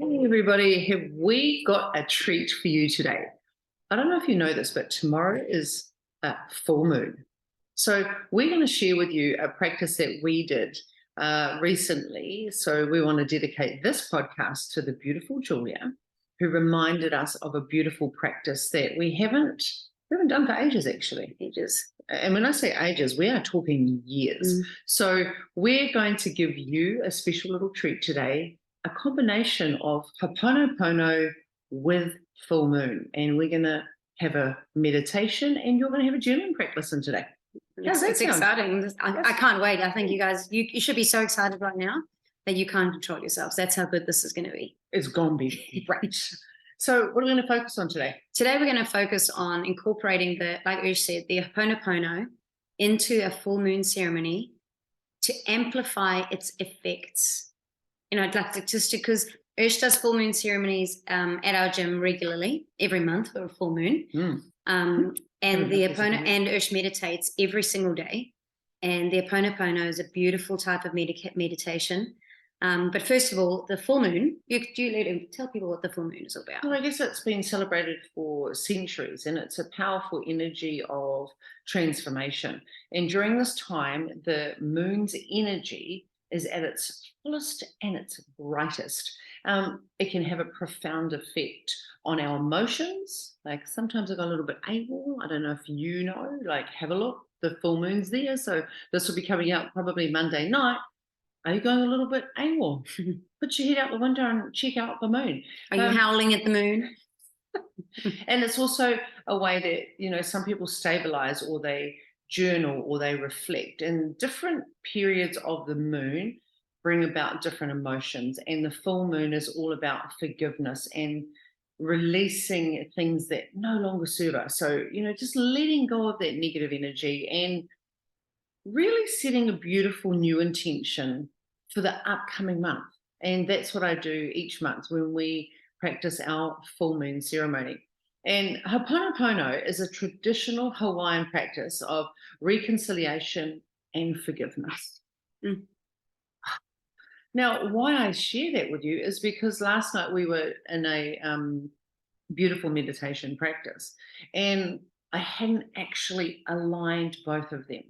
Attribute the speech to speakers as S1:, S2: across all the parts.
S1: Hey everybody, have we got a treat for you today? I don't know if you know this, but tomorrow is a full moon. So we're going to share with you a practice that we did recently. So we want to dedicate this podcast to the beautiful Julia, who reminded us of a beautiful practice that we haven't done for ages, actually. Ages. And when I say ages, we are talking years. So we're going to give you a special little treat today, a combination of Ho'oponopono with full moon. And we're going to have a meditation and you're going to have a journaling practice listen today.
S2: It's exciting. I can't wait. I think you guys, you should be so excited right now that you can't control yourselves. That's how good this is going to be.
S1: It's going to be great. So what are we going to focus on today?
S2: Today we're going to focus on incorporating like Ursh said, the Ho'oponopono into a full moon ceremony to amplify its effects. I'd like to just because Ursh does full moon ceremonies at our gym regularly, every month for a full moon. And the Ho'oponopono, and Ursh meditates every single day. And the Ho'oponopono is a beautiful type of meditation. But first of all, the full moon, you tell people what the full moon is all about.
S1: Well, I guess it's been celebrated for centuries and it's a powerful energy of transformation. And during this time, the moon's energy is at its fullest and its brightest. It can have a profound effect on our emotions. Like sometimes I go a little bit AWOL. I don't know if you know, like have a look, the full moon's there. So this will be coming out probably Monday night. Are you going a little bit AWOL? Put your head out the window and check out the moon.
S2: Are you howling at the moon?
S1: And it's also a way that, some people stabilize or they journal or they reflect. And different periods of the moon bring about different emotions. And the full moon is all about forgiveness and releasing things that no longer serve us. So, just letting go of that negative energy and really setting a beautiful new intention for the upcoming month. And that's what I do each month when we practice our full moon ceremony. And Ho'oponopono is a traditional Hawaiian practice of reconciliation and forgiveness. Now, why I share that with you is because last night we were in a beautiful meditation practice and I hadn't actually aligned both of them.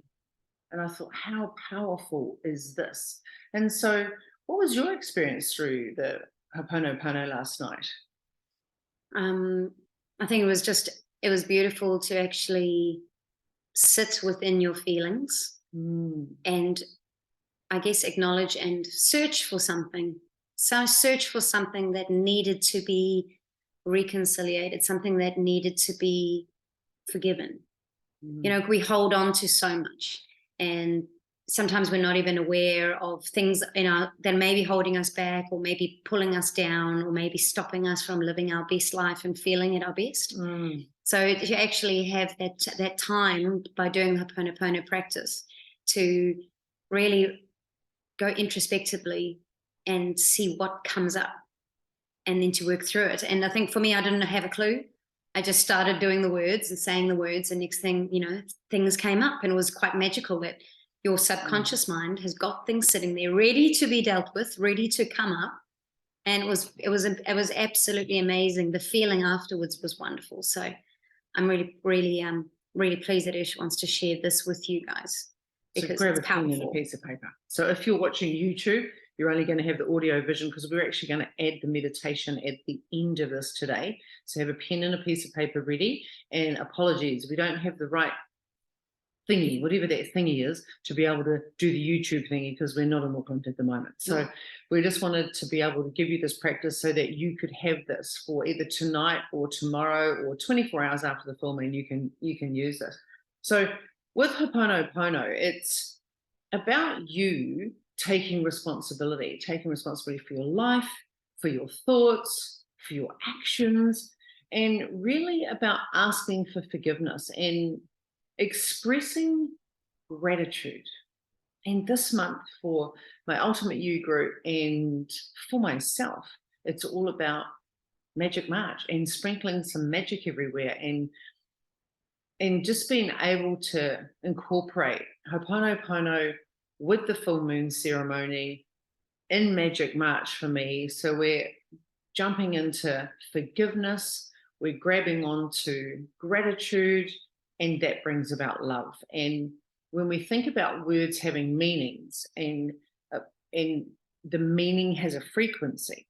S1: And I thought, how powerful is this? And so what was your experience through the Ho'oponopono last night?
S2: I think it was beautiful to actually sit within your feelings and I guess acknowledge and search for something. So search for something that needed to be reconciliated, something that needed to be forgiven. We hold on to so much. And sometimes we're not even aware of things that may be holding us back or maybe pulling us down or maybe stopping us from living our best life and feeling at our best. So to actually have that time by doing the Ho'oponopono practice to really go introspectively and see what comes up and then to work through it. And I think for me, I didn't have a clue. I just started doing the words and saying the words, and next thing, things came up, and it was quite magical that your subconscious mind has got things sitting there ready to be dealt with, ready to come up. And it was absolutely amazing. The feeling afterwards was wonderful. So I'm really pleased that Ursh wants to share this with you guys because
S1: so grab
S2: it's
S1: a pen
S2: powerful.
S1: and a piece of paper. So if you're watching YouTube, you're only going to have the audio vision because we're actually going to add the meditation at the end of this today. So have a pen and a piece of paper ready. And apologies, we don't have the right thingy, whatever that thingy is, to be able to do the YouTube thingy because we're not in Auckland at the moment. So we just wanted to be able to give you this practice so that you could have this for either tonight or tomorrow or 24 hours after the full moon. You can use this. So with Ho'oponopono, it's about you taking responsibility for your life, for your thoughts, for your actions, and really about asking for forgiveness and expressing gratitude. And this month for my Ultimate You group and for myself, it's all about Magic March and sprinkling some magic everywhere and just being able to incorporate Ho'oponopono with the full moon ceremony in Magic March for me. So we're jumping into forgiveness, we're grabbing onto gratitude, and that brings about love. And when we think about words having meanings, and the meaning has a frequency,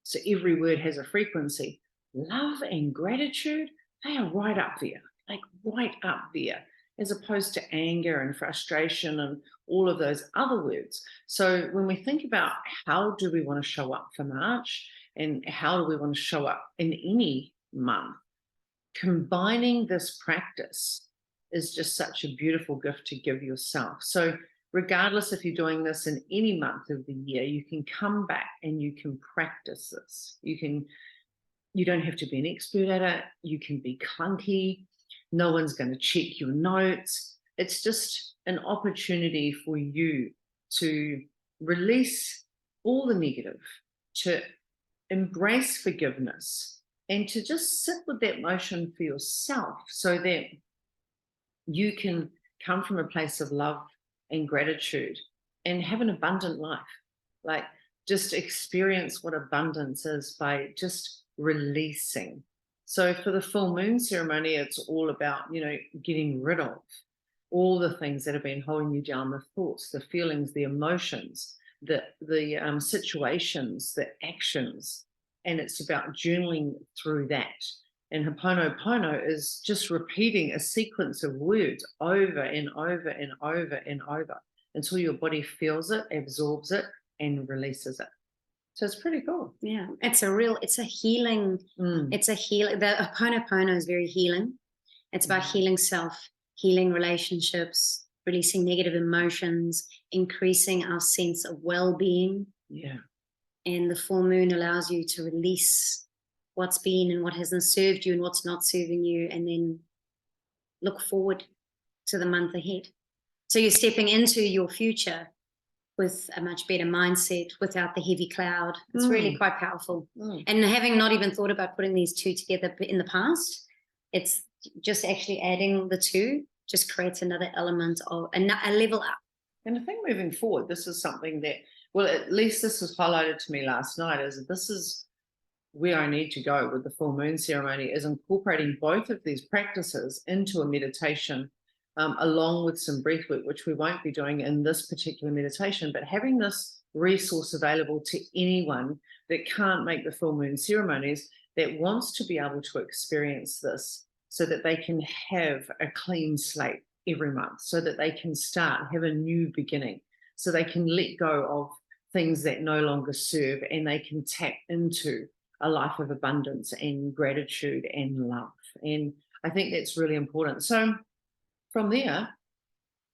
S1: so every word has a frequency, love and gratitude, they are right up there, like right up there, as opposed to anger and frustration and all of those other words. So when we think about how do we want to show up for March, and how do we want to show up in any month, combining this practice is just such a beautiful gift to give yourself. So regardless if you're doing this in any month of the year, you can come back and you can practice this. You don't have to be an expert at it. You can be clunky. No one's going to check your notes. It's just an opportunity for you to release all the negative, to embrace forgiveness, and to just sit with that motion for yourself so that you can come from a place of love and gratitude and have an abundant life. Like, just experience what abundance is by just releasing. So for the full moon ceremony, it's all about, getting rid of all the things that have been holding you down, the thoughts, the feelings, the emotions, the situations, the actions. And it's about journaling through that. And Ho'oponopono is just repeating a sequence of words over and over and over and over until your body feels it, absorbs it, and releases it. So it's pretty cool.
S2: Yeah, it's a healing. It's a healing. The Ho'oponopono is very healing. It's about healing self, healing relationships, releasing negative emotions, increasing our sense of well-being.
S1: Yeah.
S2: And the full moon allows you to release what's been and what hasn't served you and what's not serving you, and then look forward to the month ahead. So you're stepping into your future with a much better mindset, without the heavy cloud. It's really quite powerful. And having not even thought about putting these two together in the past, it's just actually adding the two just creates another element of a level up.
S1: And I think moving forward, this is something that, well, at least this was highlighted to me last night, is this is where I need to go with the full moon ceremony, is incorporating both of these practices into a meditation, along with some breath work, which we won't be doing in this particular meditation, but having this resource available to anyone that can't make the full moon ceremonies, that wants to be able to experience this, so that they can have a clean slate every month, so that they can have a new beginning, so they can let go of things that no longer serve, and they can tap into a life of abundance and gratitude and love. And I think that's really important. So from there,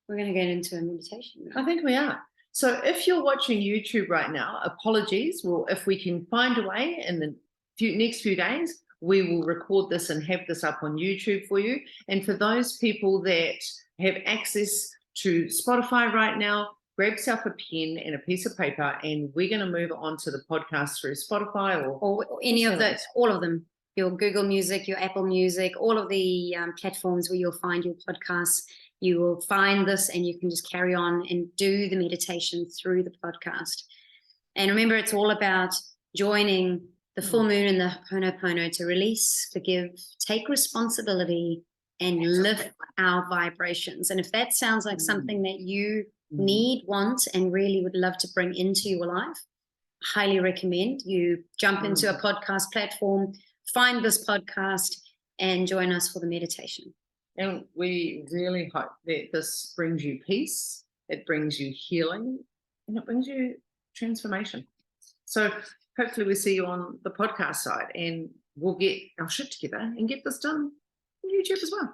S2: we're going to get into a meditation.
S1: I think we are. So if you're watching YouTube right now, apologies. Well, if we can find a way in the next few days, we will record this and have this up on YouTube for you. And for those people that have access to Spotify right now, grab yourself a pen and a piece of paper, and we're going to move on to the podcast through Spotify
S2: or any of those, all of them. Your Google Music, your Apple Music, all of the platforms where you'll find your podcasts. You will find this, and you can just carry on and do the meditation through the podcast. And remember, it's all about joining the full moon and the Ho'oponopono to release, forgive, take responsibility, and lift our vibrations. And if that sounds like something that you need, want, and really would love to bring into your life, highly recommend you jump into a podcast platform, find this podcast, and join us for the meditation.
S1: And we really hope that this brings you peace, it brings you healing, and it brings you transformation. So hopefully we see you on the podcast side, and we'll get our shit together and get this done on YouTube as well.